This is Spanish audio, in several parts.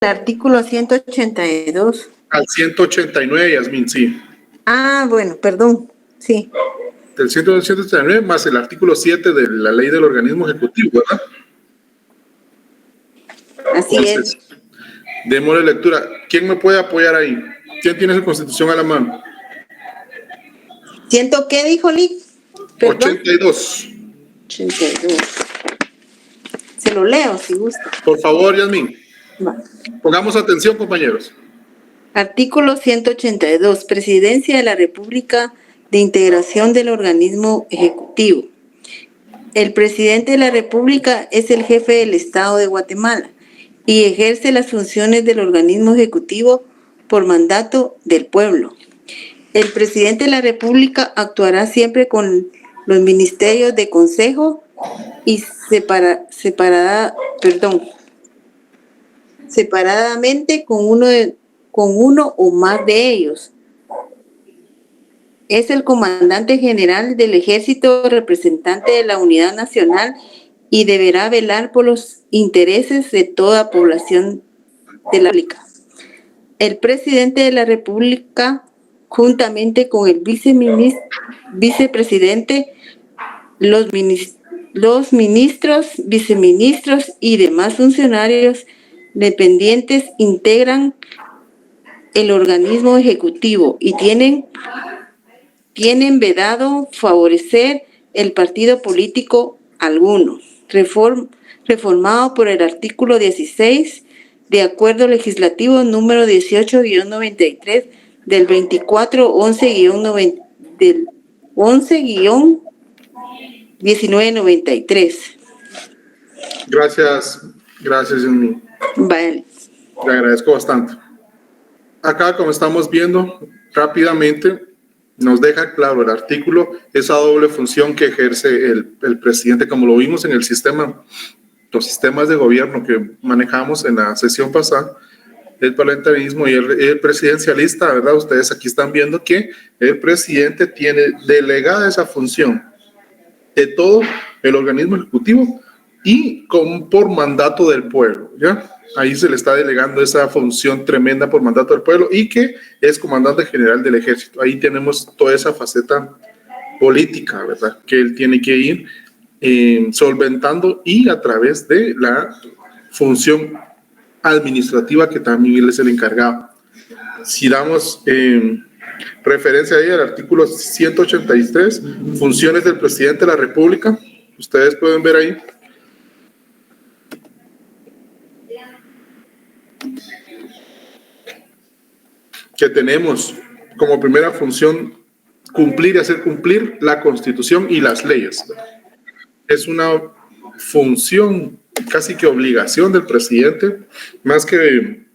artículo 182. Al 189, Yasmín, sí. Ah, bueno, perdón, sí. Del 189 más el artículo 7 de la ley del organismo ejecutivo, ¿verdad? Así Entonces, es. démosle lectura. ¿Quién me puede apoyar ahí? ¿Quién tiene su constitución a la mano? ¿Siento qué dijo Lick? Perdón. 82. 82. Se lo leo si gusta. Por favor, Yasmín. Va. Pongamos atención, compañeros. Artículo 182. Presidencia de la República de Integración del Organismo Ejecutivo. El presidente de la República es el jefe del Estado de Guatemala y ejerce las funciones del organismo ejecutivo por mandato del pueblo. El presidente de la República actuará siempre con los ministerios de consejo y separadamente con uno o más de ellos. Es el comandante general del ejército, representante de la unidad nacional y deberá velar por los intereses de toda población de la República. El presidente de la República, juntamente con el vicepresidente, los ministros, viceministros y demás funcionarios dependientes integran el organismo ejecutivo y tienen vedado favorecer el partido político alguno, reformado por el artículo 16 de Acuerdo Legislativo número 18-93 del 11-1993. Gracias, Yasmín. Vale. Le agradezco bastante. Acá, como estamos viendo rápidamente, nos deja claro el artículo esa doble función que ejerce el presidente, como lo vimos en el sistema, los sistemas de gobierno que manejamos en la sesión pasada, el parlamentarismo y el presidencialista, ¿verdad? Ustedes aquí están viendo que el presidente tiene delegada esa función de todo el organismo ejecutivo y por mandato del pueblo, ¿ya? Ahí se le está delegando esa función tremenda por mandato del pueblo y que es comandante general del ejército. Ahí tenemos toda esa faceta política, ¿verdad? Que él tiene que ir solventando y a través de la función administrativa que también él es el encargado. Si damos referencia ahí al artículo 183, funciones del presidente de la República, ustedes pueden ver ahí. Que tenemos como primera función cumplir y hacer cumplir la Constitución y las leyes. Es una función, casi que obligación del presidente, más que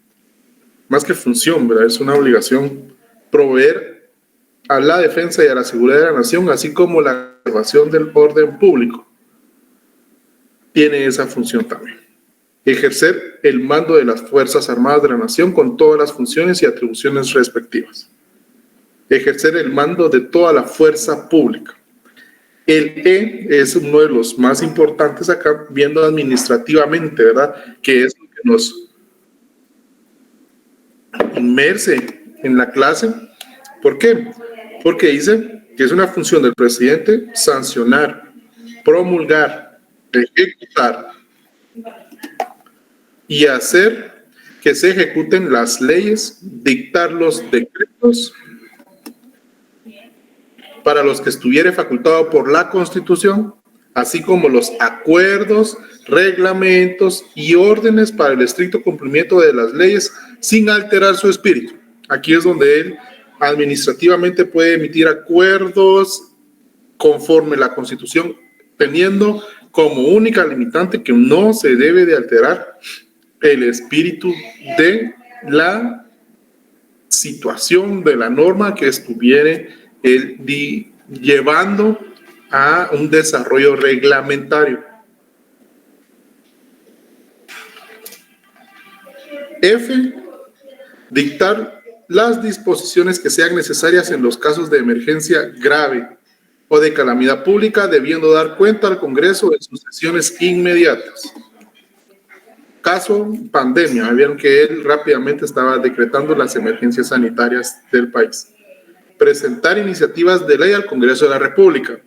función, ¿verdad? Es una obligación proveer a la defensa y a la seguridad de la nación, así como la preservación del orden público. Tiene esa función también. Ejercer el mando de las Fuerzas Armadas de la Nación con todas las funciones y atribuciones respectivas. Ejercer el mando de toda la fuerza pública. El E es uno de los más importantes acá, viendo administrativamente, ¿verdad? Que es lo que nos inmerse en la clase. ¿Por qué? Porque dice que es una función del presidente sancionar, promulgar, ejecutar y hacer que se ejecuten las leyes, dictar los decretos para los que estuviere facultado por la Constitución, así como los acuerdos, reglamentos y órdenes para el estricto cumplimiento de las leyes sin alterar su espíritu. Aquí es donde él administrativamente puede emitir acuerdos conforme la Constitución, teniendo como única limitante que no se debe de alterar el espíritu de la situación de la norma que estuviere llevando a un desarrollo reglamentario. F, dictar las disposiciones que sean necesarias en los casos de emergencia grave o de calamidad pública, debiendo dar cuenta al Congreso en sus sesiones inmediatas. caso pandemia, vieron que él rápidamente estaba decretando las emergencias sanitarias del país. Presentar iniciativas de ley al Congreso de la República.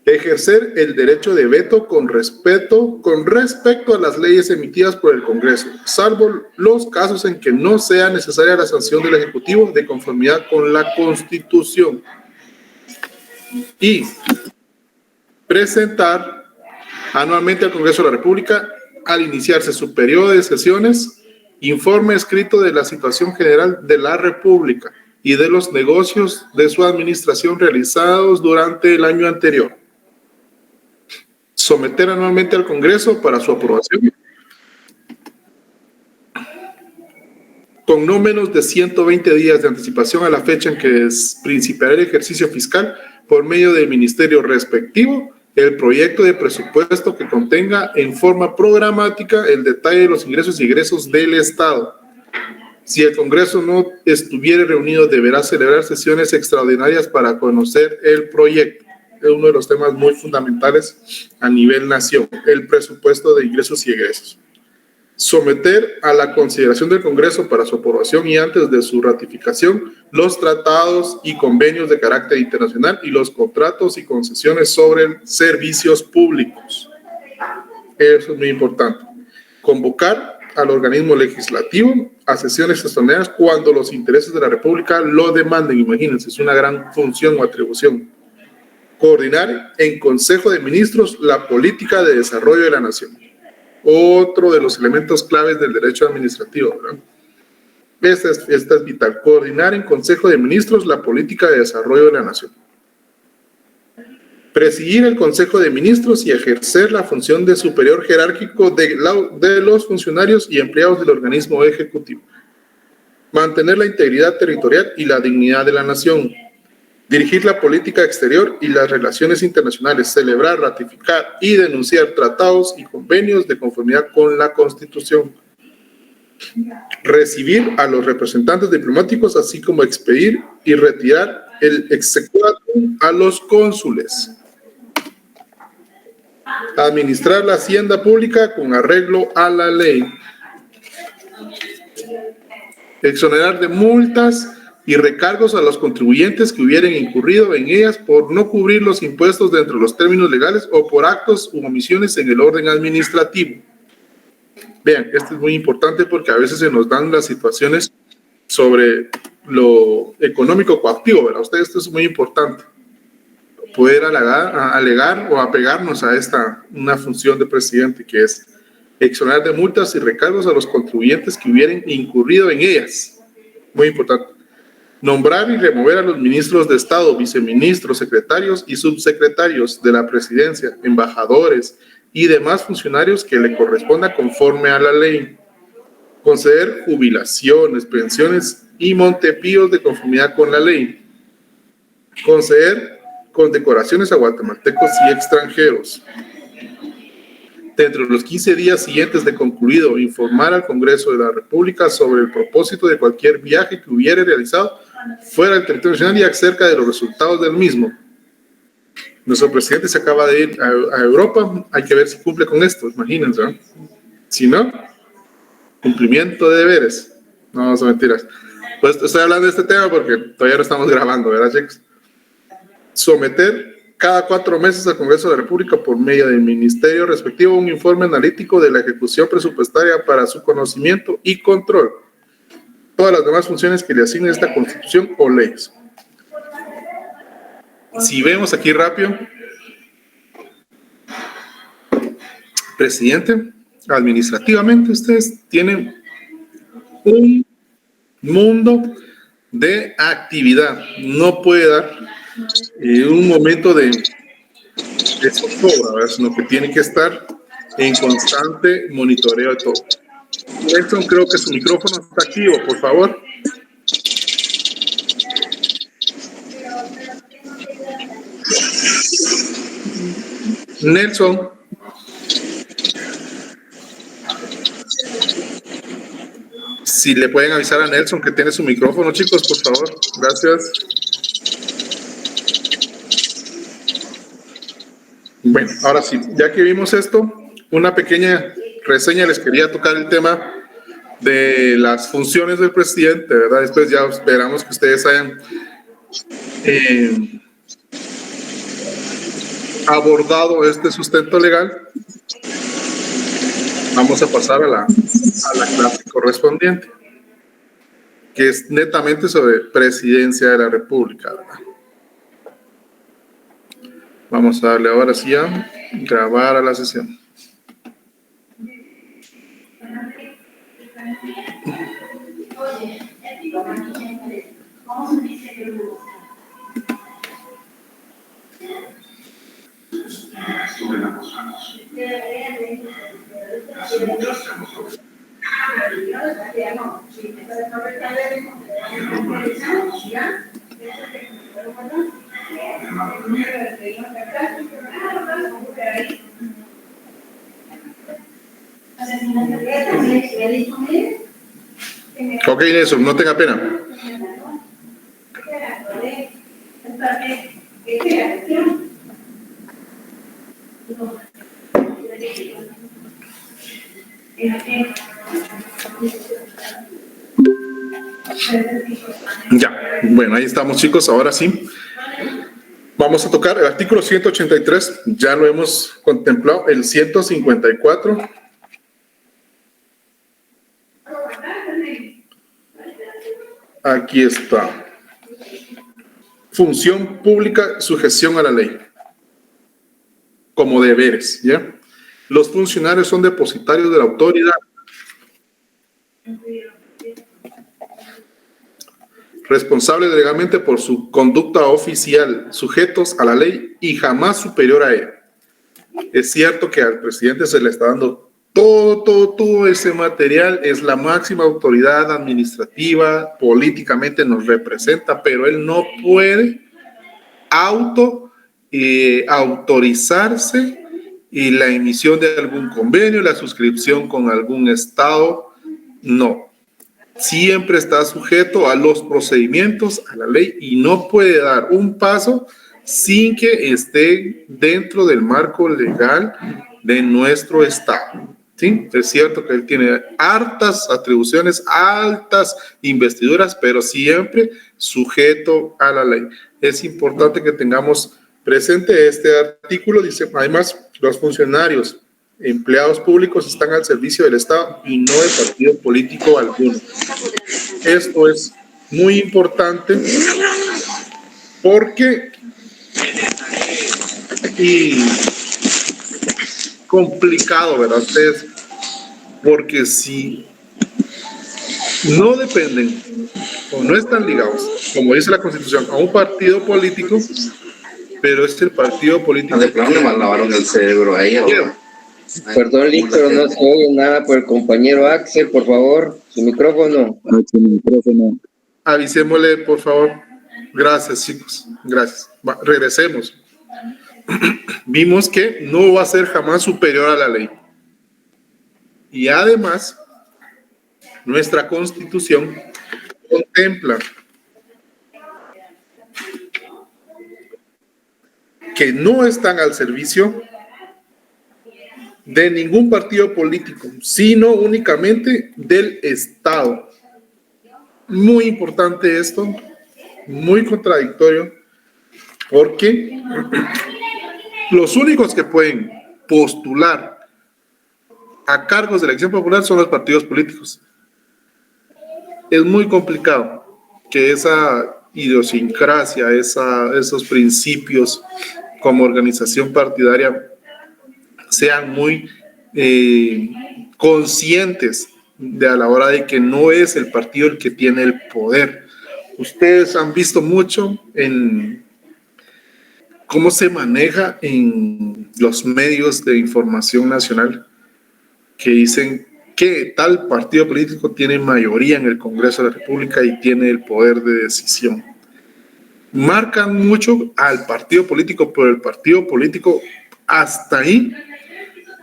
Ejercer el derecho de veto con respecto a las leyes emitidas por el Congreso, salvo los casos en que no sea necesaria la sanción del Ejecutivo de conformidad con la Constitución. Y presentar anualmente al Congreso de la República, al iniciarse su periodo de sesiones, informe escrito de la situación general de la República y de los negocios de su administración realizados durante el año anterior. Someter anualmente al Congreso para su aprobación con no menos de 120 días de anticipación a la fecha en que principiará el ejercicio fiscal por medio del ministerio respectivo el proyecto de presupuesto que contenga en forma programática el detalle de los ingresos y egresos del Estado. Si el Congreso no estuviera reunido, deberá celebrar sesiones extraordinarias para conocer el proyecto. Es uno de los temas muy fundamentales a nivel nación, el presupuesto de ingresos y egresos. Someter a la consideración del Congreso para su aprobación y antes de su ratificación los tratados y convenios de carácter internacional y los contratos y concesiones sobre servicios públicos. Eso es muy importante. Convocar al organismo legislativo a sesiones extraordinarias cuando los intereses de la República lo demanden. Imagínense, es una gran función o atribución. Coordinar en Consejo de Ministros la política de desarrollo de la nación. Otro de los elementos claves del derecho administrativo, ¿verdad? Esta es vital. Coordinar en Consejo de Ministros la política de desarrollo de la nación. Presidir el Consejo de Ministros y ejercer la función de superior jerárquico de los funcionarios y empleados del organismo ejecutivo. Mantener la integridad territorial y la dignidad de la nación. Dirigir la política exterior y las relaciones internacionales, celebrar, ratificar y denunciar tratados y convenios de conformidad con la Constitución. Recibir a los representantes diplomáticos, así como expedir y retirar el exequatur a los cónsules. Administrar la hacienda pública con arreglo a la ley. Exonerar de multas y recargos a los contribuyentes que hubieran incurrido en ellas por no cubrir los impuestos dentro de los términos legales o por actos u omisiones en el orden administrativo. Vean, esto es muy importante porque a veces se nos dan las situaciones sobre lo económico coactivo, ¿verdad? Ustedes, esto es muy importante. Poder alegar o apegarnos a una función de presidente que es exonerar de multas y recargos a los contribuyentes que hubieran incurrido en ellas. Muy importante. Nombrar y remover a los ministros de Estado, viceministros, secretarios y subsecretarios de la presidencia, embajadores y demás funcionarios que le corresponda conforme a la ley. Conceder jubilaciones, pensiones y montepíos de conformidad con la ley. Conceder condecoraciones a guatemaltecos y extranjeros. Dentro de los 15 días siguientes de concluido, informar al Congreso de la República sobre el propósito de cualquier viaje que hubiere realizado fuera del territorio nacional y acerca de los resultados del mismo. Nuestro presidente se acaba de ir a Europa, hay que ver si cumple con esto, imagínense, ¿no? Si no, cumplimiento de deberes. No, son mentiras. Pues estoy hablando de este tema porque todavía no estamos grabando, ¿verdad, chicos? Someter cada 4 meses al Congreso de la República por medio del ministerio respectivo un informe analítico de la ejecución presupuestaria para su conocimiento y control. Todas las demás funciones que le asigne esta Constitución o leyes. Si vemos aquí rápido, presidente, administrativamente ustedes tienen un mundo de actividad. No puede dar un momento de zozobra, sino que tiene que estar en constante monitoreo de todo. Nelson, creo que su micrófono está activo, por favor. Nelson. Si le pueden avisar a Nelson que tiene su micrófono, chicos, por favor. Gracias. Bueno, ahora sí, ya que vimos esto, una pequeña reseña les quería tocar el tema de las funciones del presidente, ¿verdad? Después ya esperamos que ustedes hayan abordado este sustento legal. Vamos a pasar a la clase correspondiente, que es netamente sobre presidencia de la República, ¿verdad? Vamos a darle ahora sí a grabar a la sesión. Ok, Nelson, no tenga pena. Ya, bueno, ahí estamos, chicos, ahora sí. Vamos a tocar el artículo 183, ya lo hemos contemplado, el 154. Aquí está. Función pública, sujeción a la ley. Como deberes, ¿ya? Los funcionarios son depositarios de la autoridad. Responsables legalmente por su conducta oficial, sujetos a la ley y jamás superior a ella. Es cierto que al presidente se le está dando todo ese material, es la máxima autoridad administrativa, políticamente nos representa, pero él no puede autorizarse y la emisión de algún convenio, la suscripción con algún estado, no. Siempre está sujeto a los procedimientos, a la ley, y no puede dar un paso sin que esté dentro del marco legal de nuestro estado. ¿Sí? Es cierto que él tiene hartas atribuciones, altas investiduras, pero siempre sujeto a la ley. Es importante que tengamos presente este artículo. Dice, además, los funcionarios, empleados públicos están al servicio del Estado y no de partido político alguno. Esto es muy importante porque y complicado, ¿verdad? Ustedes, porque si no dependen o no están ligados, como dice la Constitución, a un partido político, pero es el partido político. De plano le lavaron el cerebro a ella. Perdón, Lick, pero no se oye nada por el compañero Axel, por favor, su micrófono. Avisémosle, por favor. Gracias, chicos. Gracias. Regresemos. Vimos que no va a ser jamás superior a la ley. Y además, nuestra Constitución contempla que no están al servicio de ningún partido político, sino únicamente del Estado. Muy importante esto, muy contradictorio, porque los únicos que pueden postular a cargos de elección popular son los partidos políticos. Es muy complicado que esa idiosincrasia, esos principios como organización partidaria sean muy conscientes de a la hora de que no es el partido el que tiene el poder. Ustedes han visto mucho en cómo se maneja en los medios de información nacional que dicen que tal partido político tiene mayoría en el Congreso de la República y tiene el poder de decisión. Marcan mucho al partido político, pero el partido político hasta ahí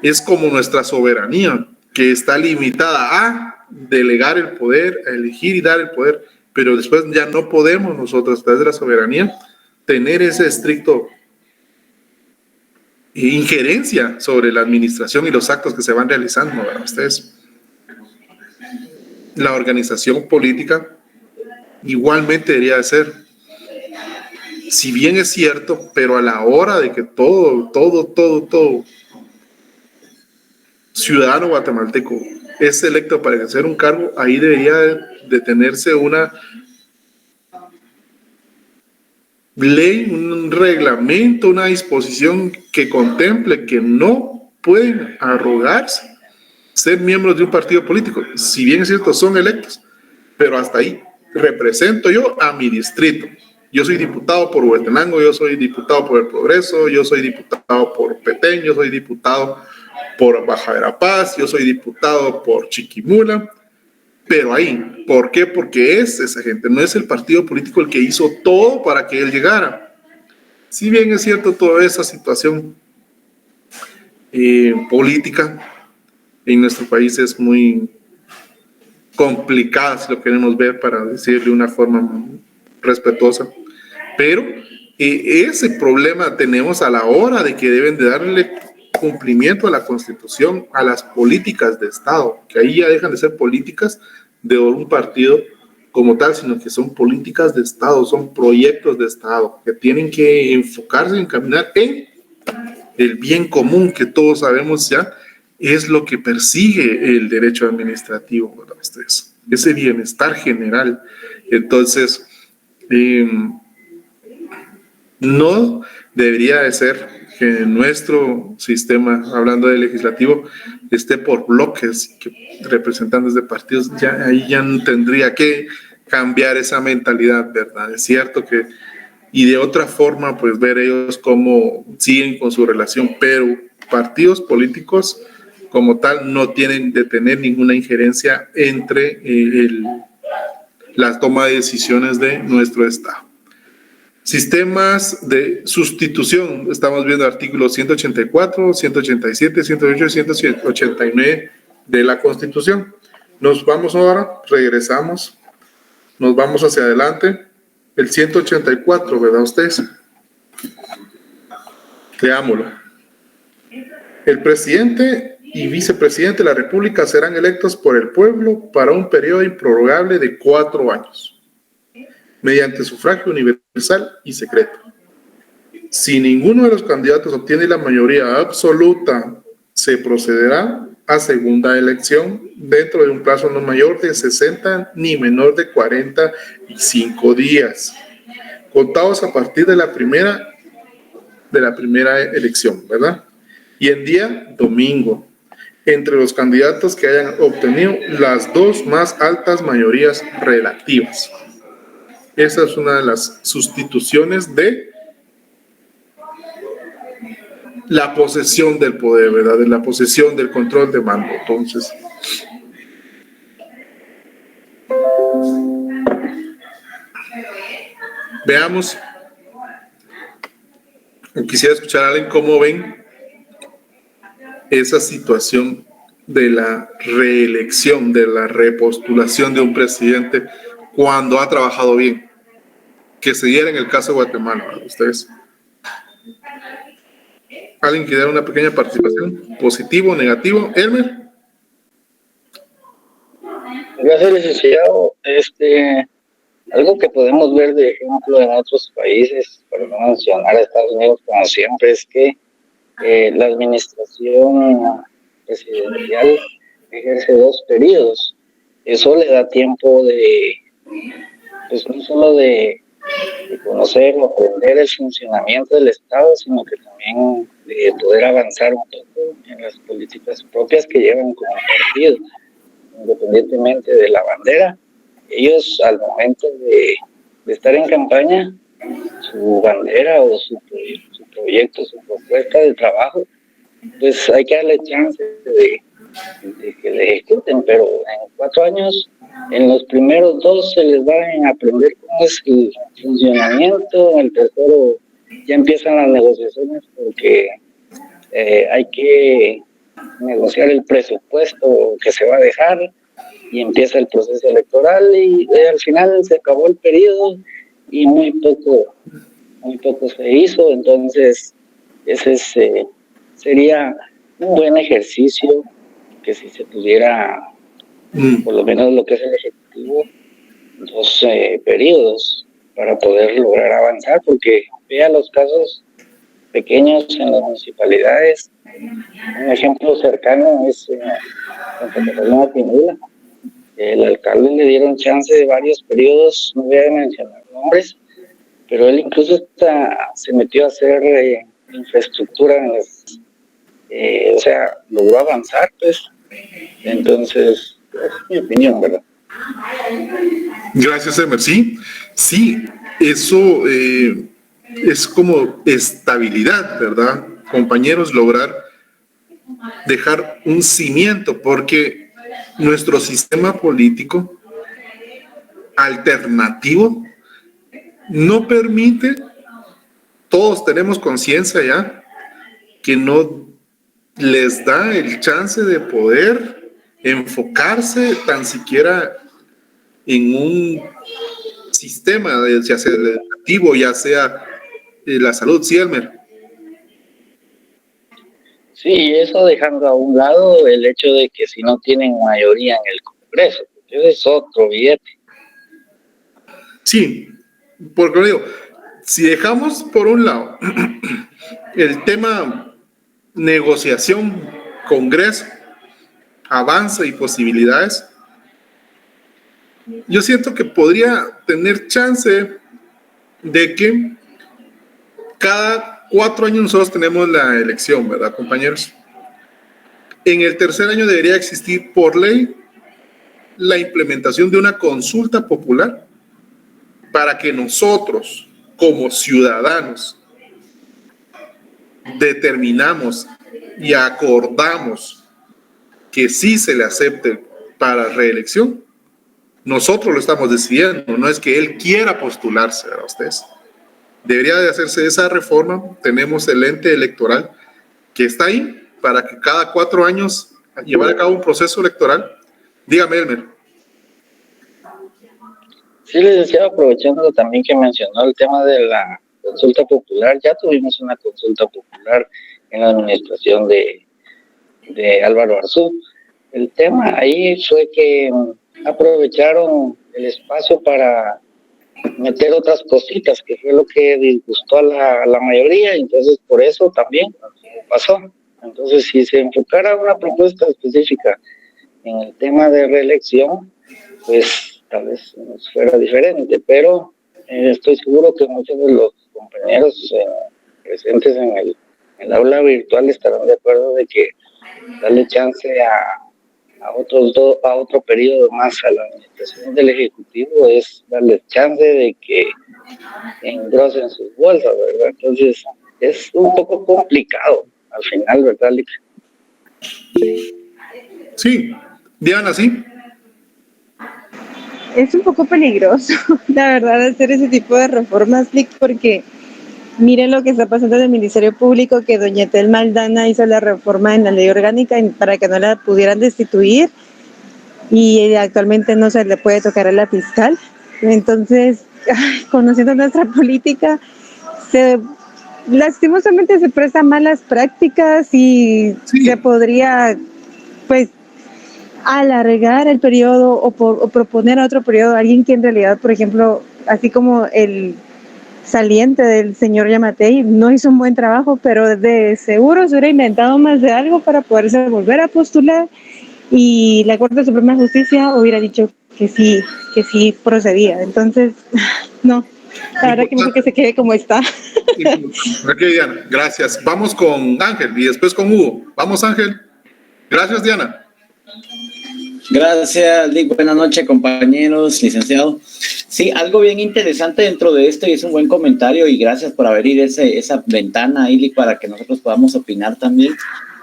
es como nuestra soberanía, que está limitada a delegar el poder, a elegir y dar el poder, pero después ya no podemos nosotros, a través de la soberanía, tener ese estricto injerencia sobre la administración y los actos que se van realizando, ¿verdad? Ustedes, la organización política igualmente debería de ser, si bien es cierto, pero a la hora de que todo ciudadano guatemalteco es electo para ejercer un cargo, ahí debería de tenerse una ley, un reglamento, una disposición que contemple que no pueden arrogarse ser miembros de un partido político. Si bien es cierto, son electos, pero hasta ahí represento yo a mi distrito. Yo soy diputado por Huetenango, yo soy diputado por El Progreso, yo soy diputado por Petén, yo soy diputado por Baja Verapaz, yo soy diputado por Chiquimula, pero ahí, ¿por qué? Porque es esa gente, no es el partido político el que hizo todo para que él llegara. Si bien es cierto, toda esa situación política en nuestro país es muy complicada, si lo queremos ver, para decirlo de una forma respetuosa, pero ese problema tenemos a la hora de que deben de darle cumplimiento a la Constitución, a las políticas de Estado, que ahí ya dejan de ser políticas de un partido como tal, sino que son políticas de Estado, son proyectos de Estado que tienen que enfocarse en caminar en el bien común, que todos sabemos ya es lo que persigue el derecho administrativo, ¿verdad? Ese bienestar general. Entonces, no debería de ser que nuestro sistema, hablando de legislativo, esté por bloques, que representantes de partidos, ya, ahí ya no tendría que cambiar esa mentalidad, ¿verdad? Es cierto que, y de otra forma, pues ver ellos cómo siguen con su relación, pero partidos políticos como tal no tienen de tener ninguna injerencia entre la toma de decisiones de nuestro Estado. Sistemas de sustitución, estamos viendo artículos 184, 187, 108 y 189 de la Constitución. Nos vamos ahora, regresamos, nos vamos hacia adelante. El 184, ¿verdad ustedes? Leámoslo. El presidente y vicepresidente de la República serán electos por el pueblo para un periodo improrrogable de 4 años, mediante sufragio universal y secreto. Si ninguno de los candidatos obtiene la mayoría absoluta, se procederá a segunda elección dentro de un plazo no mayor de 60 ni menor de 45 días, contados a partir de la primera elección, ¿verdad? Y en día domingo, entre los candidatos que hayan obtenido las 2 más altas mayorías relativas. Esa es una de las sustituciones de la posesión del poder, ¿verdad? De la posesión del control de mando. Entonces, veamos. Quisiera escuchar a alguien cómo ven esa situación de la reelección, de la repostulación de un presidente cuando ha trabajado bien, que se diera en el caso de Guatemala, ¿verdad? Ustedes. ¿Alguien quiere dar una pequeña participación? ¿Positivo o negativo? ¿Elmer? Gracias, licenciado. Algo que podemos ver de ejemplo en otros países, para no mencionar a Estados Unidos como siempre, es que la administración presidencial ejerce 2 periodos. Eso le da tiempo de, pues no solo de conocer o aprender el funcionamiento del Estado, sino que también de poder avanzar un poco en las políticas propias que llevan como partido, independientemente de la bandera. Ellos, al momento de estar en campaña, su bandera o su proyecto, su propuesta de trabajo, pues hay que darle chance de que le ejecuten, pero en 4 años, en los primeros 2 se les va a aprender cómo es el funcionamiento, en el tercero ya empiezan las negociaciones porque hay que negociar el presupuesto que se va a dejar y empieza el proceso electoral y al final se acabó el periodo y muy poco se hizo. Entonces ese es sería un buen ejercicio que si se pudiera, por lo menos lo que es el Ejecutivo, 2 periodos para poder lograr avanzar, porque vea los casos pequeños en las municipalidades. Un ejemplo cercano es Santa Catalina Pinula. El alcalde le dieron chance de varios periodos, no voy a mencionar nombres, pero él incluso se metió a hacer infraestructura en las, o sea, logró avanzar, pues. Entonces, es mi opinión, ¿verdad? Gracias, Emer. Sí, eso es como estabilidad, ¿verdad? Compañeros, lograr dejar un cimiento, porque nuestro sistema político alternativo no permite, todos tenemos conciencia ya, que no les da el chance de poder enfocarse tan siquiera en un sistema, ya sea el educativo, ya sea la salud. Sí, Elmer. Sí, eso dejando a un lado el hecho de que si no tienen mayoría en el Congreso, porque ese es otro billete. Sí, porque digo, si dejamos por un lado el tema negociación, Congreso, avance y posibilidades, yo siento que podría tener chance de que cada 4 años nosotros tenemos la elección, ¿verdad, compañeros? En el tercer año debería existir por ley la implementación de una consulta popular para que nosotros, como ciudadanos, determinamos y acordamos que sí se le acepte para reelección. Nosotros lo estamos decidiendo, no es que él quiera postularse a ustedes. Debería de hacerse esa reforma. Tenemos el ente electoral que está ahí para que cada 4 años llevar a cabo un proceso electoral. Dígame, Elmer. Sí, licenciado, aprovechando también que mencionó el tema de la consulta popular, ya tuvimos una consulta popular en la administración de Álvaro Arzú. El tema ahí fue que aprovecharon el espacio para meter otras cositas, que fue lo que disgustó a la mayoría, entonces por eso también pasó. Entonces, si se enfocara una propuesta específica en el tema de reelección, pues tal vez nos fuera diferente, pero estoy seguro que muchos de los compañeros presentes en el aula virtual estarán de acuerdo de que darle chance a otro periodo más a la administración del Ejecutivo es darle chance de que engrosen sus bolsas, ¿verdad? Entonces es un poco complicado al final, ¿verdad, Lick? Sí, Diana, sí. Es un poco peligroso, la verdad, hacer ese tipo de reformas, Lick, porque miren lo que está pasando en el Ministerio Público, que doña Etel Maldana hizo la reforma en la ley orgánica para que no la pudieran destituir y actualmente no se le puede tocar a la fiscal. Entonces, conociendo nuestra política, lastimosamente se presta malas prácticas y se podría, pues, alargar el periodo o proponer otro periodo a alguien que en realidad, por ejemplo, así como el saliente del señor Yamatei no hizo un buen trabajo, pero de seguro se hubiera inventado más de algo para poderse volver a postular y la Corte Suprema de Justicia hubiera dicho que sí procedía. Entonces, no, la verdad que mejor que se quede como está. Ok, Diana, gracias. Vamos con Ángel y después con Hugo. Vamos, Ángel. Gracias, Diana. Gracias, Lick. Buenas noches, compañeros, licenciado. Sí, algo bien interesante dentro de esto y es un buen comentario y gracias por abrir esa ventana ahí, Lick, para que nosotros podamos opinar también.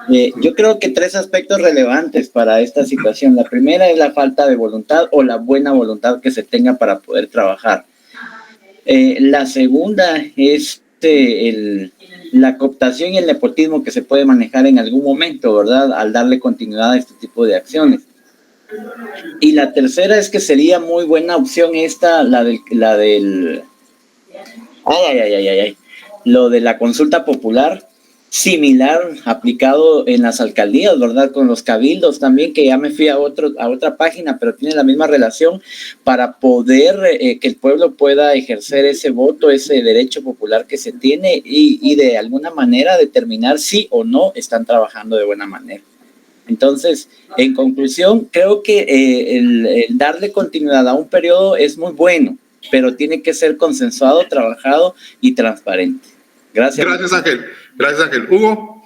Yo creo que 3 aspectos relevantes para esta situación. La primera es la falta de voluntad o la buena voluntad que se tenga para poder trabajar. La segunda es la cooptación y el nepotismo que se puede manejar en algún momento, ¿verdad? Al darle continuidad a este tipo de acciones. Y la tercera es que sería muy buena opción lo de la consulta popular, similar aplicado en las alcaldías, ¿verdad? Con los cabildos también, que ya me fui a otra página, pero tiene la misma relación para poder que el pueblo pueda ejercer ese voto, ese derecho popular que se tiene y de alguna manera determinar si o no están trabajando de buena manera. Entonces, en conclusión, creo que el darle continuidad a un periodo es muy bueno, pero tiene que ser consensuado, trabajado y transparente. Gracias. Gracias, Ángel. Gracias, Ángel. Hugo.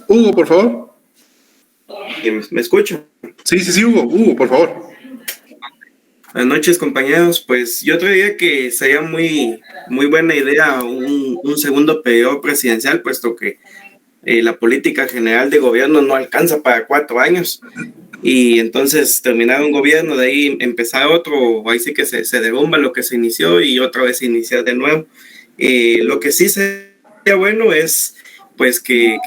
Hugo, por favor. ¿Me escucho? Sí, Hugo. Hugo, por favor. Buenas noches, compañeros. Pues yo diría que sería muy buena idea un segundo periodo presidencial, puesto que la política general de gobierno no alcanza para 4 años. Y entonces terminar un gobierno, de ahí empezar otro, ahí sí que se derrumba lo que se inició y otra vez iniciar de nuevo. Lo que sí sería bueno es pues que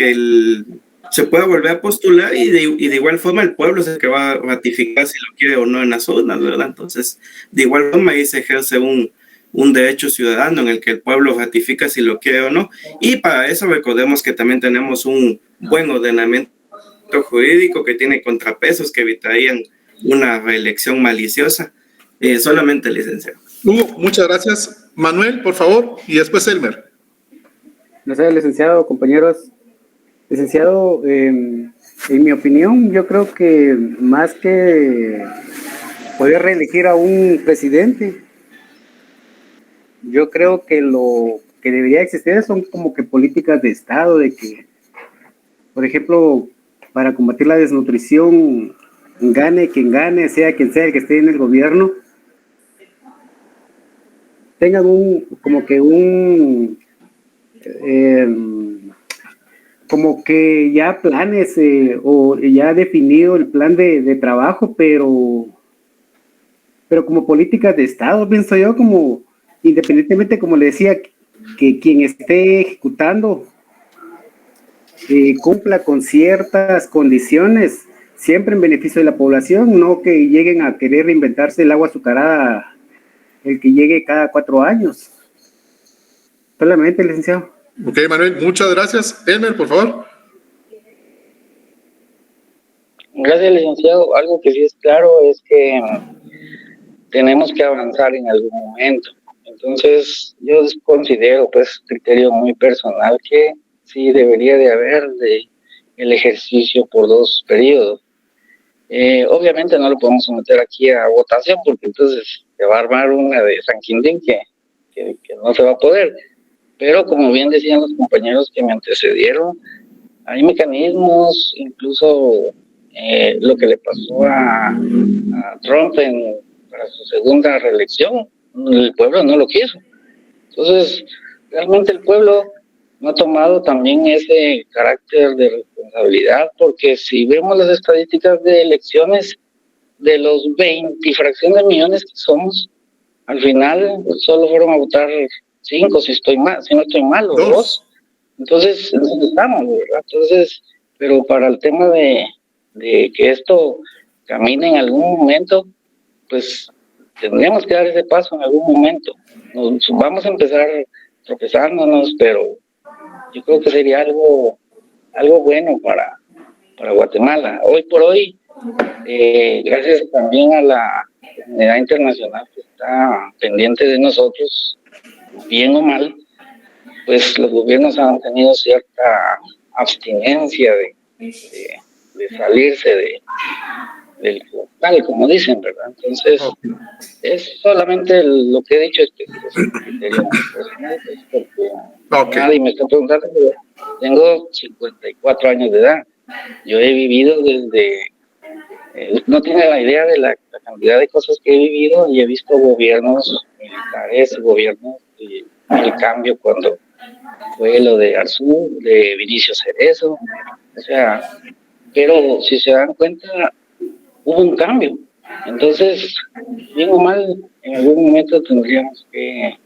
se pueda volver a postular y de igual forma el pueblo es el que va a ratificar si lo quiere o no en las urnas, ¿verdad? Entonces, de igual forma ahí se ejerce un derecho ciudadano en el que el pueblo ratifica si lo quiere o no. Y para eso recordemos que también tenemos un buen ordenamiento jurídico que tiene contrapesos que evitarían una reelección maliciosa. Solamente, licenciado. Hugo, muchas gracias. Manuel, por favor, y después Elmer. Gracias, licenciado, compañeros. Licenciado, en mi opinión, yo creo que más que poder reelegir a un presidente, yo creo que lo que debería existir son como que políticas de Estado, de que, por ejemplo, para combatir la desnutrición, gane quien gane, sea quien sea el que esté en el gobierno, tengan como que ya planes o ya definido el plan de trabajo, pero como políticas de Estado, pienso yo, como independientemente, como le decía, que quien esté ejecutando cumpla con ciertas condiciones, siempre en beneficio de la población, no que lleguen a querer reinventarse el agua azucarada, el que llegue cada 4 años. Solamente, licenciado. Ok, Manuel, muchas gracias. Elmer, por favor. Gracias, licenciado. Algo que sí es claro es que tenemos que avanzar en algún momento. Entonces, yo considero, pues, criterio muy personal, que sí debería de haber el ejercicio por 2 periodos. Obviamente no lo podemos someter aquí a votación porque entonces se va a armar una de San Quintín que no se va a poder. Pero como bien decían los compañeros que me antecedieron, hay mecanismos, incluso lo que le pasó a Trump para su segunda reelección, el pueblo no lo quiso. Entonces, realmente el pueblo no ha tomado también ese carácter de responsabilidad, porque si vemos las estadísticas de elecciones, de los 20 y fracción de millones que somos, al final solo fueron a votar 5, si no estoy mal, o 2. Entonces, estamos, ¿verdad? Entonces, pero para el tema de que esto camine en algún momento, pues tendríamos que dar ese paso en algún momento. Vamos a empezar tropezándonos, pero yo creo que sería algo bueno para Guatemala. Hoy por hoy, gracias también a la comunidad internacional que está pendiente de nosotros, bien o mal, pues los gobiernos han tenido cierta abstinencia de salirse del local, como dicen, ¿verdad? Entonces, es solamente lo que he dicho, es que es un criterio personal, porque nadie me está preguntando, pero tengo 54 años de edad. Yo he vivido desde... no tiene la idea de la cantidad de cosas que he vivido, y he visto gobiernos militares, gobiernos el cambio cuando fue lo de Arzú, de Vinicio Cerezo, o sea, pero si se dan cuenta, hubo un cambio. Entonces, bien o mal, en algún momento tendríamos que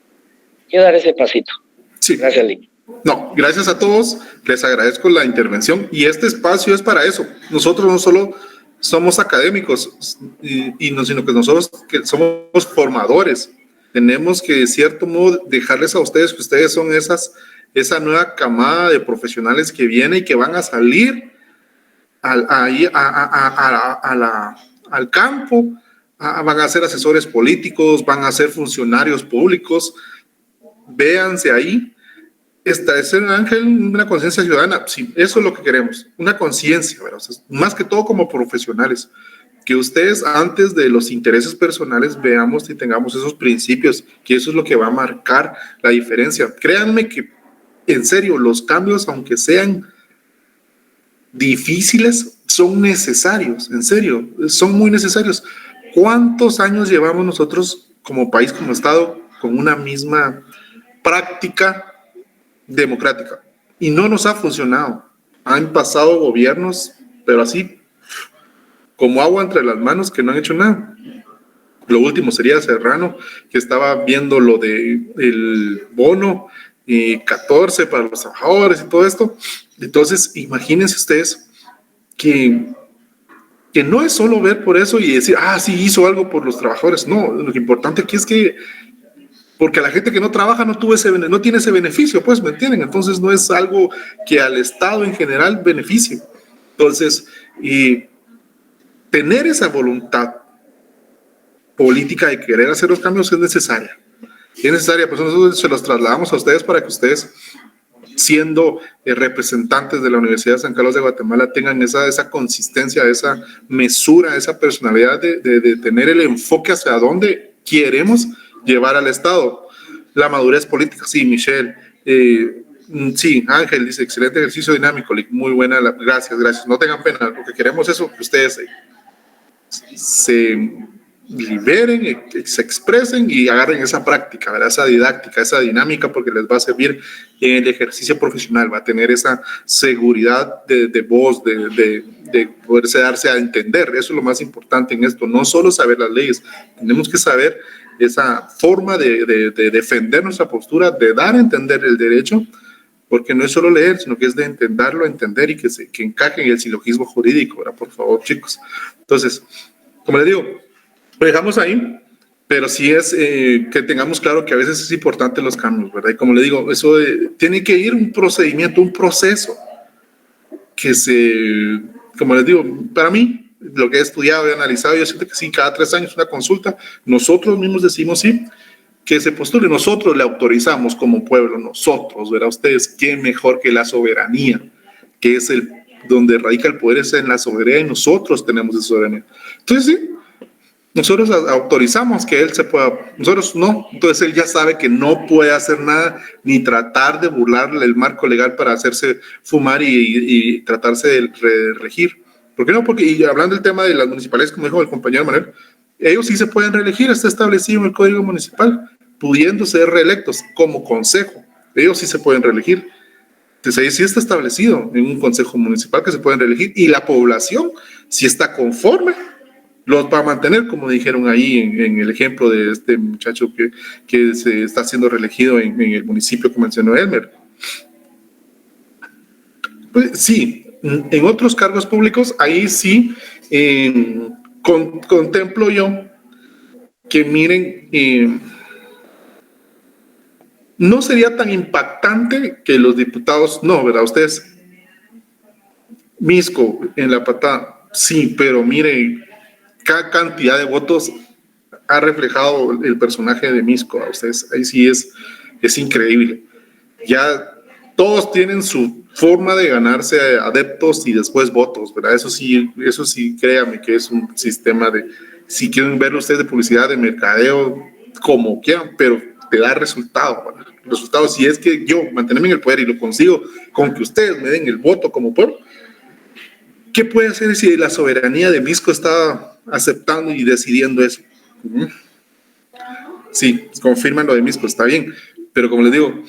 dar ese pasito. Sí. Gracias, Lee. No, gracias a todos, les agradezco la intervención, y este espacio es para eso. Nosotros no solo somos académicos, sino que nosotros que somos formadores. tenemos que de cierto modo dejarles a ustedes que ustedes son esa nueva camada de profesionales que viene y que van a salir al campo, van a ser asesores políticos, van a ser funcionarios públicos. Véanse ahí. Esta es Ángel, una conciencia ciudadana. Sí, eso es lo que queremos, una conciencia, ¿verdad? O sea, más que todo como profesionales, que ustedes antes de los intereses personales veamos y tengamos esos principios, que eso es lo que va a marcar la diferencia. Créanme que, en serio, los cambios, aunque sean difíciles, son necesarios, en serio, son muy necesarios. ¿Cuántos años llevamos nosotros como país, como Estado, con una misma práctica democrática? Y no nos ha funcionado. Han pasado gobiernos, pero así, como agua entre las manos, que no han hecho nada. Lo último sería Serrano, que estaba viendo lo del bono 14 para los trabajadores y todo esto. Entonces, imagínense ustedes que no es solo ver por eso y decir, sí, hizo algo por los trabajadores. No, lo importante aquí es que, porque la gente que no trabaja no tiene ese beneficio, pues, ¿me entienden? Entonces, no es algo que al Estado en general beneficie. Entonces, tener esa voluntad política de querer hacer los cambios es necesaria. Es necesaria, pues nosotros se los trasladamos a ustedes para que ustedes, siendo representantes de la Universidad de San Carlos de Guatemala, tengan esa consistencia, esa mesura, esa personalidad de tener el enfoque hacia dónde queremos llevar al Estado. La madurez política, sí, Michelle. Sí, Ángel dice, excelente ejercicio dinámico, muy buena, gracias. No tengan pena, lo que queremos es que ustedes se liberen, se expresen y agarren esa práctica, ¿verdad? Esa didáctica, esa dinámica, porque les va a servir en el ejercicio profesional, va a tener esa seguridad de voz, de poderse darse a entender. Eso es lo más importante en esto, no solo saber las leyes, tenemos que saber esa forma de defender nuestra postura, de dar a entender el derecho, porque no es solo leer, sino que es de entenderlo, entender y que encaje en el silogismo jurídico, ¿verdad? Por favor, chicos. Entonces, como les digo, lo dejamos ahí, pero sí es que tengamos claro que a veces es importante los cambios, ¿verdad? Y como le digo, eso tiene que ir un procedimiento, un proceso que como les digo, para mí, lo que he estudiado y analizado, yo siento que sí, cada 3 años una consulta, nosotros mismos decimos sí, que se postule, nosotros le autorizamos como pueblo, nosotros, ¿verdad? Ustedes, ¿qué mejor que la soberanía? Que es donde radica el poder, es en la soberanía, y nosotros tenemos esa soberanía. Entonces sí, nosotros autorizamos que él se pueda, nosotros no, entonces él ya sabe que no puede hacer nada ni tratar de burlarle el marco legal para hacerse fumar y tratarse de reelegir. ¿Por qué no? Porque, y hablando del tema de las municipales, como dijo el compañero Manuel, ellos sí se pueden reelegir, está establecido en el Código Municipal, pudiendo ser reelectos como consejo, ellos sí se pueden reelegir. Entonces ahí sí está establecido en un consejo municipal que se pueden reelegir y la población sí está conforme, los va a mantener, como dijeron ahí en el ejemplo de este muchacho que se está siendo reelegido en el municipio que mencionó Elmer. Pues sí, en otros cargos públicos, ahí sí contemplo yo que miren, no sería tan impactante que los diputados, no, ¿verdad? Ustedes, Misco en la patada, sí, pero miren, cada cantidad de votos ha reflejado el personaje de Misco a ustedes. Ahí sí es increíble. Ya todos tienen su forma de ganarse adeptos y después votos, ¿verdad? Eso sí, créame que es un sistema si quieren verlo ustedes de publicidad, de mercadeo, como quieran, pero te da resultado, ¿verdad? Resultados, si es que yo mantenerme en el poder y lo consigo con que ustedes me den el voto como pueblo, ¿qué puede hacer si la soberanía de Misco está aceptando y decidiendo eso? Sí, confirman lo de Misco, está bien, pero como les digo,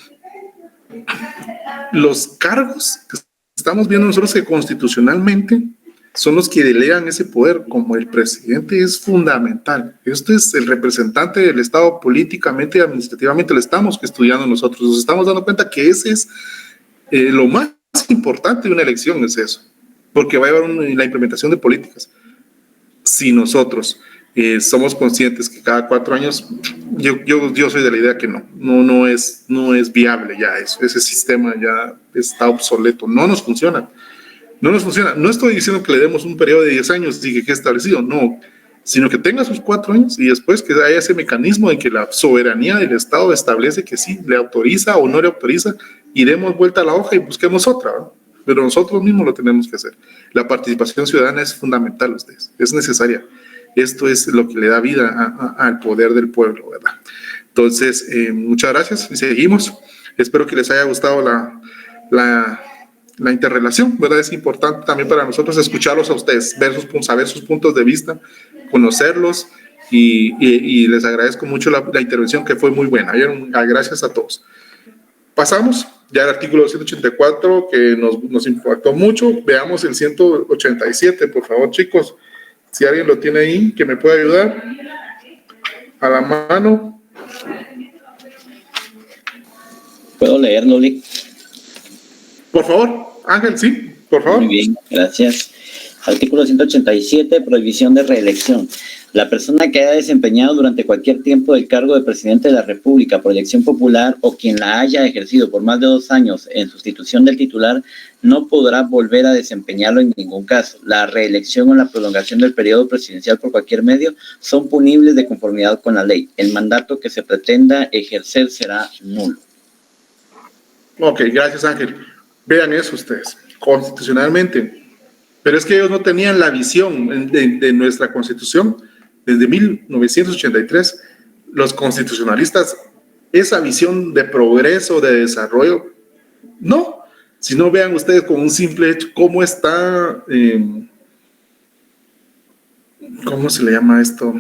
los cargos que estamos viendo nosotros que constitucionalmente son los que delegan ese poder, como el presidente es fundamental. Esto es el representante del Estado políticamente y administrativamente, lo estamos estudiando nosotros, nos estamos dando cuenta que ese es lo más importante de una elección, es eso, porque va a haber la implementación de políticas. Si nosotros somos conscientes que cada 4 años, yo soy de la idea que no es viable ya eso, ese sistema ya está obsoleto, no nos funciona. No estoy diciendo que le demos un periodo de 10 años y que quede establecido, no, sino que tenga sus 4 años y después que haya ese mecanismo en que la soberanía del Estado establece que sí, le autoriza o no le autoriza y demos vuelta a la hoja y busquemos otra, ¿no? Pero nosotros mismos lo tenemos que hacer. La participación ciudadana es fundamental, ustedes, es necesaria. Esto es lo que le da vida al poder del pueblo, ¿verdad? Entonces, muchas gracias y seguimos. Espero que les haya gustado la interrelación, ¿verdad? Es importante también para nosotros escucharlos a ustedes, saber sus puntos de vista, conocerlos y les agradezco mucho la intervención que fue muy buena. Gracias a todos. Pasamos ya al artículo 184 que nos impactó mucho. Veamos el 187, por favor, chicos. Si alguien lo tiene ahí, que me pueda ayudar a la mano. ¿Puedo leerlo, Lick? Por favor, Ángel, sí, por favor. Muy bien, gracias. Artículo 187, prohibición de reelección. La persona que haya desempeñado durante cualquier tiempo el cargo de presidente de la República por elección popular o quien la haya ejercido por más de 2 años en sustitución del titular no podrá volver a desempeñarlo en ningún caso. La reelección o la prolongación del periodo presidencial por cualquier medio son punibles de conformidad con la ley. El mandato que se pretenda ejercer será nulo. Ok, gracias, Ángel. Vean eso ustedes, constitucionalmente. Pero es que ellos no tenían la visión de nuestra Constitución. Desde 1983, los constitucionalistas, esa visión de progreso, de desarrollo, no. Si no, vean ustedes con un simple hecho cómo está, ¿cómo se le llama esto?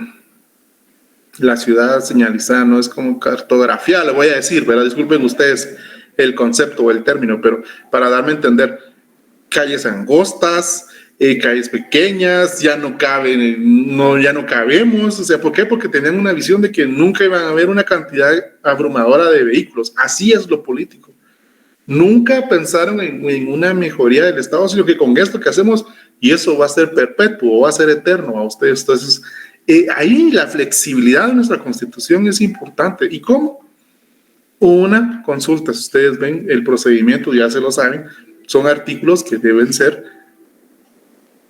La ciudad señalizada, no es como cartografía, le voy a decir, ¿verdad? Disculpen ustedes el concepto o el término, pero para darme a entender, calles angostas, calles pequeñas, ya no cabemos, o sea, ¿por qué? Porque tenían una visión de que nunca iban a haber una cantidad abrumadora de vehículos, así es lo político. Nunca pensaron en una mejoría del Estado, sino que con esto que hacemos, y eso va a ser perpetuo, va a ser eterno a ustedes. Entonces, ahí la flexibilidad de nuestra Constitución es importante. ¿Y cómo? Una consulta, si ustedes ven el procedimiento, ya se lo saben, son artículos que deben ser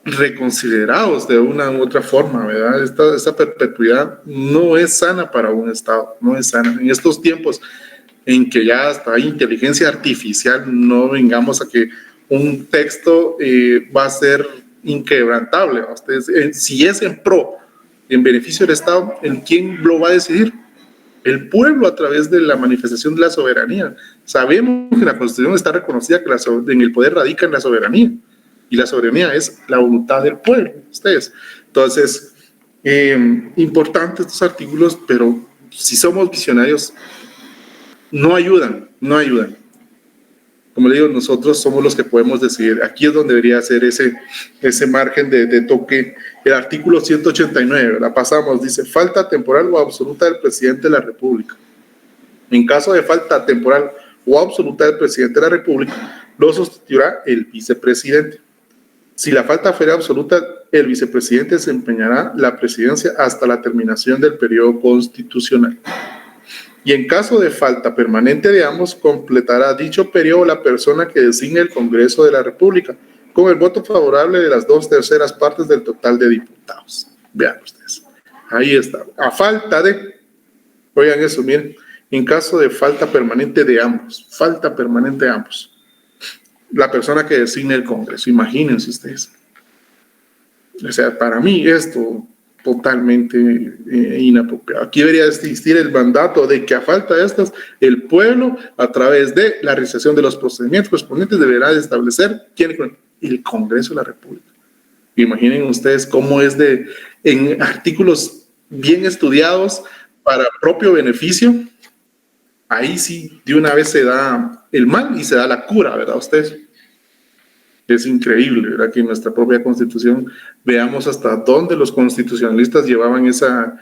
reconsiderados de una u otra forma, ¿verdad? Esta perpetuidad no es sana para un Estado, no es sana. En estos tiempos en que ya hasta hay inteligencia artificial, no vengamos a que un texto va a ser inquebrantable. Ustedes, si es en pro, en beneficio del Estado, ¿en quién lo va a decidir? El pueblo a través de la manifestación de la soberanía. Sabemos que la Constitución está reconocida que en el poder radica en la soberanía. Y la soberanía es la voluntad del pueblo, ustedes. Entonces, importantes estos artículos, pero si somos visionarios, no ayudan. Como le digo, nosotros somos los que podemos decidir. Aquí es donde debería ser ese margen de toque. El artículo 189, la pasamos, dice, falta temporal o absoluta del presidente de la República. En caso de falta temporal o absoluta del presidente de la República, lo sustituirá el vicepresidente. Si la falta fuera absoluta, el vicepresidente desempeñará la presidencia hasta la terminación del periodo constitucional. Y en caso de falta permanente de ambos, completará dicho periodo la persona que designe el Congreso de la República, con el voto favorable de las 2/3 partes del total de diputados. Vean ustedes. Ahí está. A falta de, oigan eso, miren, en caso de falta permanente de ambos, la persona que designe el Congreso, imagínense ustedes. O sea, para mí esto totalmente inapropiado. Aquí debería existir el mandato de que a falta de estas, el pueblo, a través de la realización de los procedimientos correspondientes, deberá establecer quién es el Congreso de la República. Imaginen ustedes cómo es en artículos bien estudiados para propio beneficio. Ahí sí, de una vez se da el mal y se da la cura, ¿verdad? Ustedes. Es increíble, ¿verdad? Que en nuestra propia Constitución veamos hasta dónde los constitucionalistas llevaban esa...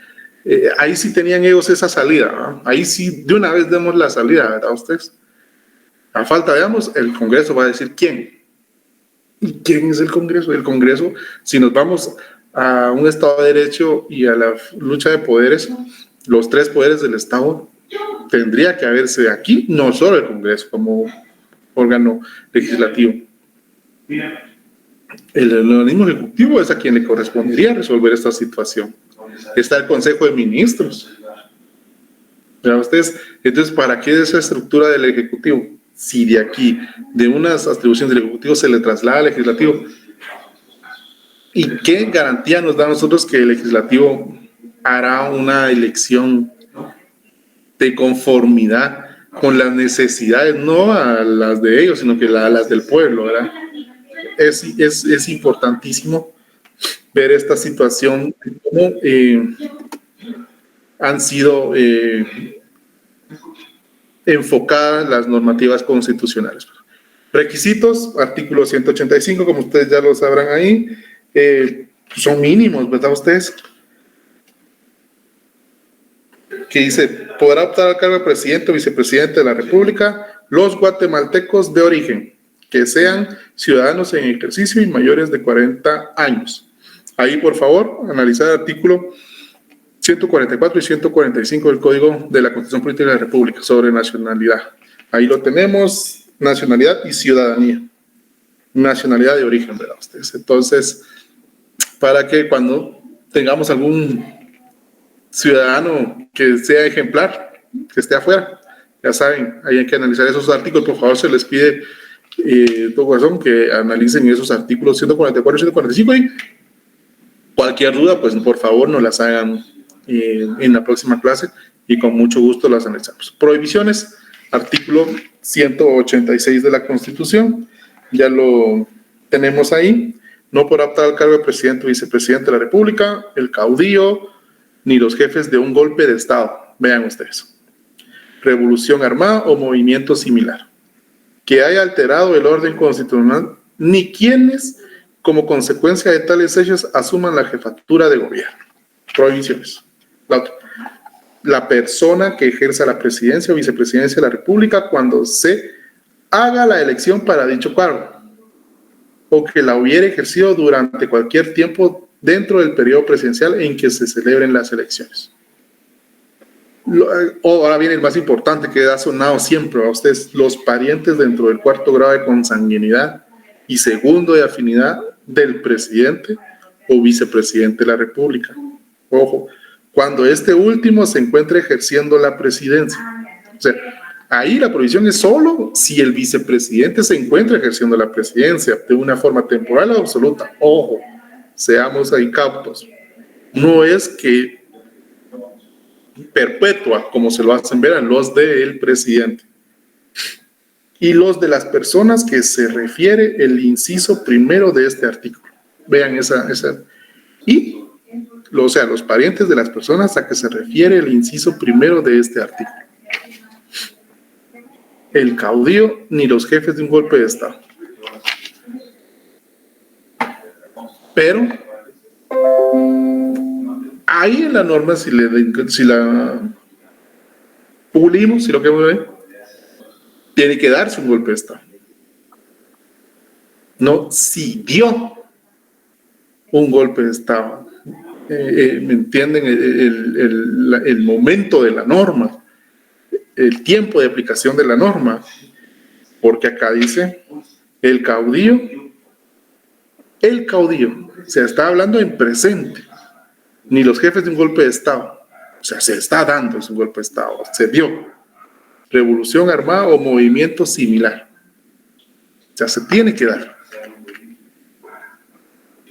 ahí sí tenían ellos esa salida, ¿no? Ahí sí, de una vez demos la salida, ¿verdad? Ustedes. A falta de ambos, el Congreso va a decir quién. ¿Y quién es el Congreso? El Congreso, si nos vamos a un Estado de Derecho y a la lucha de poderes, los tres poderes del Estado, tendría que haberse aquí, no solo el Congreso como órgano legislativo. El organismo ejecutivo es a quien le correspondería resolver esta situación. Está el Consejo de Ministros. ¿Ya ustedes? Entonces, ¿para qué esa estructura del Ejecutivo? Si de aquí, de unas atribuciones del Ejecutivo, se le traslada al Legislativo. ¿Y qué garantía nos da a nosotros que el Legislativo hará una elección de conformidad con las necesidades, no a las de ellos, sino que a las del pueblo, ¿verdad? Es importantísimo ver esta situación, cómo han sido enfocadas las normativas constitucionales. Requisitos, artículo 185, como ustedes ya lo sabrán ahí, son mínimos, ¿verdad ustedes? Que dice, podrá optar al cargo de presidente o vicepresidente de la República los guatemaltecos de origen, que sean ciudadanos en ejercicio y mayores de 40 años. Ahí, por favor, analizar el artículo 144 y 145 del Código de la Constitución Política de la República sobre nacionalidad. Ahí lo tenemos, nacionalidad y ciudadanía. Nacionalidad de origen, ¿verdad ustedes? Entonces, para que cuando tengamos algún ciudadano que sea ejemplar, que esté afuera, ya saben, ahí hay que analizar esos artículos. Por favor, se les pide todo corazón que analicen esos artículos 144 y 145 y cualquier duda, pues por favor nos las hagan en la próxima clase y con mucho gusto las analizamos. Prohibiciones, artículo 186 de la Constitución, ya lo tenemos ahí. No podrá optar al cargo de presidente o vicepresidente de la República, el caudillo, ni los jefes de un golpe de Estado. Vean ustedes. Revolución armada o movimiento similar. Que haya alterado el orden constitucional, ni quienes, como consecuencia de tales hechos, asuman la jefatura de gobierno. Prohibiciones. La otra. La persona que ejerza la presidencia o vicepresidencia de la República cuando se haga la elección para dicho cargo, o que la hubiera ejercido durante cualquier tiempo dentro del periodo presidencial en que se celebren las elecciones. Ahora viene el más importante que ha sonado siempre a ustedes, los parientes dentro del cuarto grado de consanguinidad y segundo de afinidad del presidente o vicepresidente de la República. Ojo, cuando este último se encuentre ejerciendo la presidencia. O sea, ahí la prohibición es solo si el vicepresidente se encuentra ejerciendo la presidencia de una forma temporal o absoluta. Ojo, seamos ahí cautos. No es que perpetua, como se lo hacen ver a los del presidente. Y los de las personas que se refiere el inciso primero de este artículo. Vean esa. Y, o sea, los parientes de las personas a que se refiere el inciso primero de este artículo. El caudillo ni los jefes de un golpe de Estado. Pero ahí en la norma, si la pulimos, si lo queremos ver, tiene que darse un golpe de Estado. No, si dio un golpe de Estado. ¿Me entienden? El momento de la norma, el tiempo de aplicación de la norma, porque acá dice el caudillo, se está hablando en presente, ni los jefes de un golpe de Estado, o sea, se está dando un golpe de Estado, se dio, revolución armada o movimiento similar, o sea, se tiene que dar.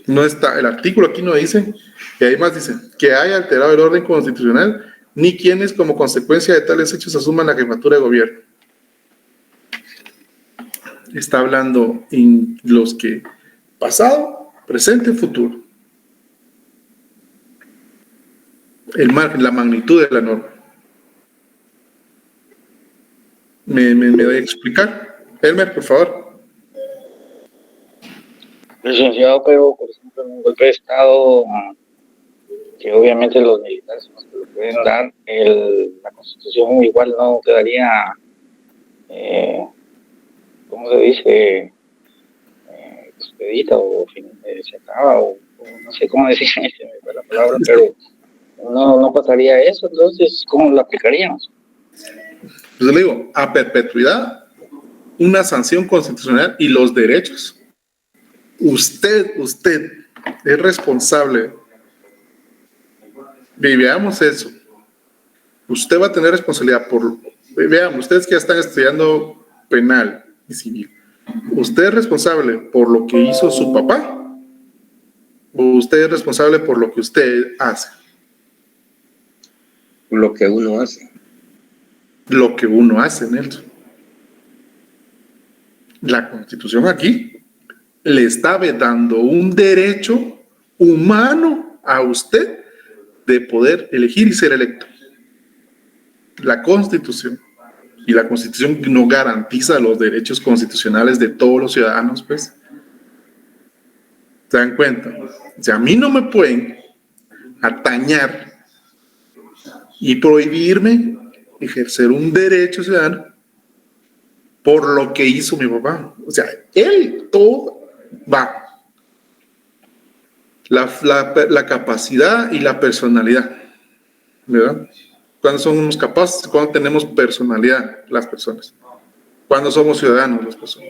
No está, el artículo aquí no dice, y además dice, que haya alterado el orden constitucional, ni quienes como consecuencia de tales hechos asuman la jefatura de gobierno. Está hablando en los que pasado, presente, futuro. El margen, la magnitud de la norma. ¿Me doy a explicar? Elmer, por favor. Licenciado, pero por ejemplo, en un golpe de Estado, que obviamente los militares son los que lo pueden dar, la Constitución igual no quedaría, ¿cómo se dice? Expedita o se acaba o no sé cómo decir la palabra, pero no pasaría eso. Entonces, ¿cómo lo aplicaríamos? Pues le digo, a perpetuidad, una sanción constitucional y los derechos. Usted es responsable. Y veamos eso. Usted va a tener responsabilidad por... Veamos, ustedes que ya están estudiando penal y civil. ¿Usted es responsable por lo que hizo su papá? ¿O usted es responsable por lo que usted hace? Lo que uno hace. Lo que uno hace, Nelson. La Constitución aquí le está dando un derecho humano a usted de poder elegir y ser electo. La Constitución. Y la Constitución no garantiza los derechos constitucionales de todos los ciudadanos, pues. ¿Se dan cuenta? O sea, a mí no me pueden atañar y prohibirme ejercer un derecho ciudadano por lo que hizo mi papá. O sea, él todo va. La capacidad y la personalidad, ¿verdad? ¿Cuándo somos capaces? ¿Cuándo tenemos personalidad las personas? ¿Cuándo somos ciudadanos las personas?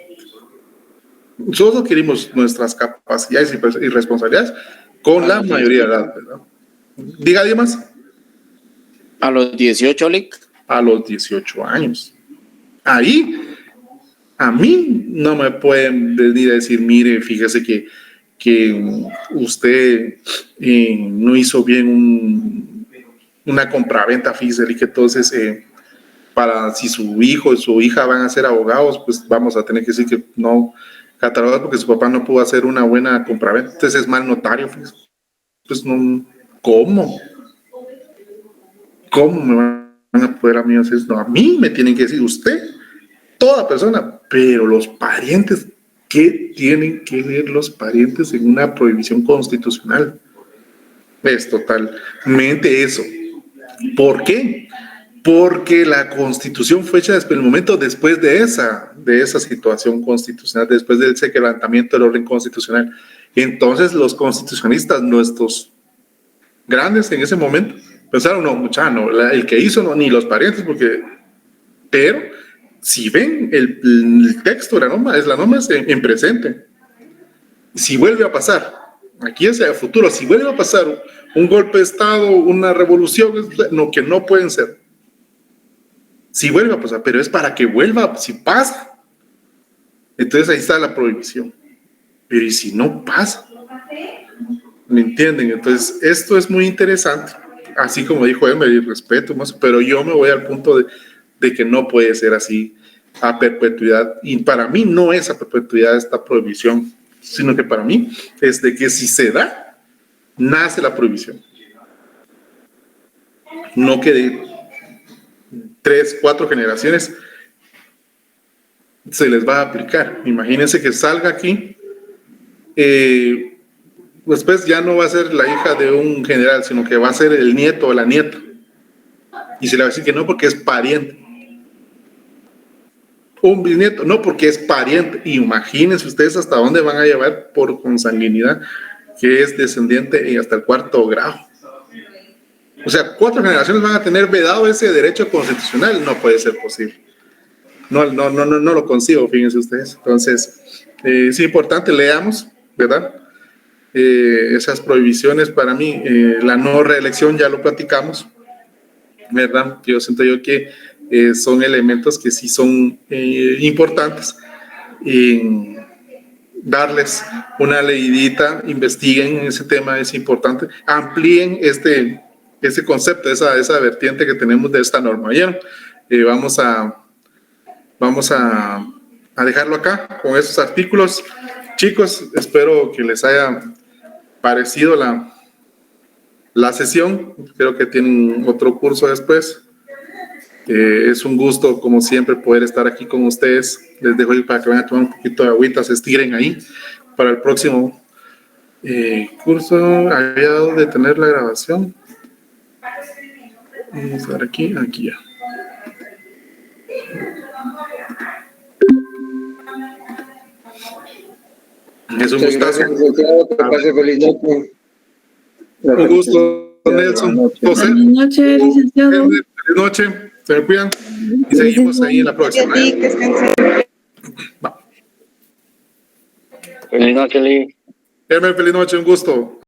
Nosotros adquirimos nuestras capacidades y responsabilidades con la mayoría de edad, ¿verdad? Diga alguien más. A los 18, Lick. A los 18 años. Ahí, a mí no me pueden venir a decir, mire, fíjese que usted no hizo bien una compraventa, fíjese, y que entonces para si su hijo o su hija van a ser abogados, pues vamos a tener que decir que no catalogar porque su papá no pudo hacer una buena compraventa, entonces es mal notario, fíjese. Pues no, ¿cómo me van a poder a mí hacer eso? No, a mí me tienen que decir usted, toda persona, pero los parientes, ¿qué tienen que ver los parientes en una prohibición constitucional? Es totalmente eso. ¿Por qué? Porque la Constitución fue hecha desde el momento después de esa situación constitucional, después de ese quebrantamiento del orden constitucional. Entonces los constitucionalistas, nuestros grandes en ese momento, pensaron, no, el que hizo, no, ni los parientes, pero si ven el texto, la norma es en presente. Si vuelve a pasar, aquí es el futuro, si vuelve a pasar un golpe de Estado, una revolución, que no pueden ser. Si vuelve a pasar, pero es para que vuelva, si pasa. Entonces ahí está la prohibición. Pero ¿y si no pasa? ¿Me entienden? Entonces esto es muy interesante. Así como dijo Emer, y respeto más, pero yo me voy al punto de que no puede ser así a perpetuidad. Y para mí no es a perpetuidad esta prohibición, sino que para mí es de que si se da, nace la prohibición. No que de 3, 4 generaciones se les va a aplicar. Imagínense que salga aquí, después ya no va a ser la hija de un general, sino que va a ser el nieto o la nieta. Y se le va a decir que no porque es pariente. Un bisnieto, no porque es pariente. Imagínense ustedes hasta dónde van a llevar por consanguinidad, que es descendiente y hasta el 4º grado. O sea, 4 generaciones van a tener vedado ese derecho constitucional. No puede ser posible. No lo consigo, fíjense ustedes. Entonces, es importante, leamos, ¿verdad? Esas prohibiciones para mí, la no reelección ya lo platicamos, ¿verdad? Yo siento que son elementos que sí son importantes. Darles una leidita, investiguen ese tema, es importante, amplíen ese concepto, esa vertiente que tenemos de esta norma. ¿Vieron? Vamos a dejarlo acá con esos artículos. Chicos, espero que les haya parecido la sesión. Creo que tienen otro curso después. Es un gusto, como siempre, poder estar aquí con ustedes. Les dejo ahí para que vayan a tomar un poquito de agüita, se estiren ahí para el próximo curso. Había dado de tener la grabación. Vamos a ver aquí ya. Es un Muchas gustazo. gracias, licenciado. Que pase feliz noche. Un gusto, Nelson. José. Buenas noches, licenciado. Feliz noche. Se me cuidan. Y seguimos ahí en la próxima. Sí, que descansen. Feliz noche, Lee. Feliz noche, un gusto.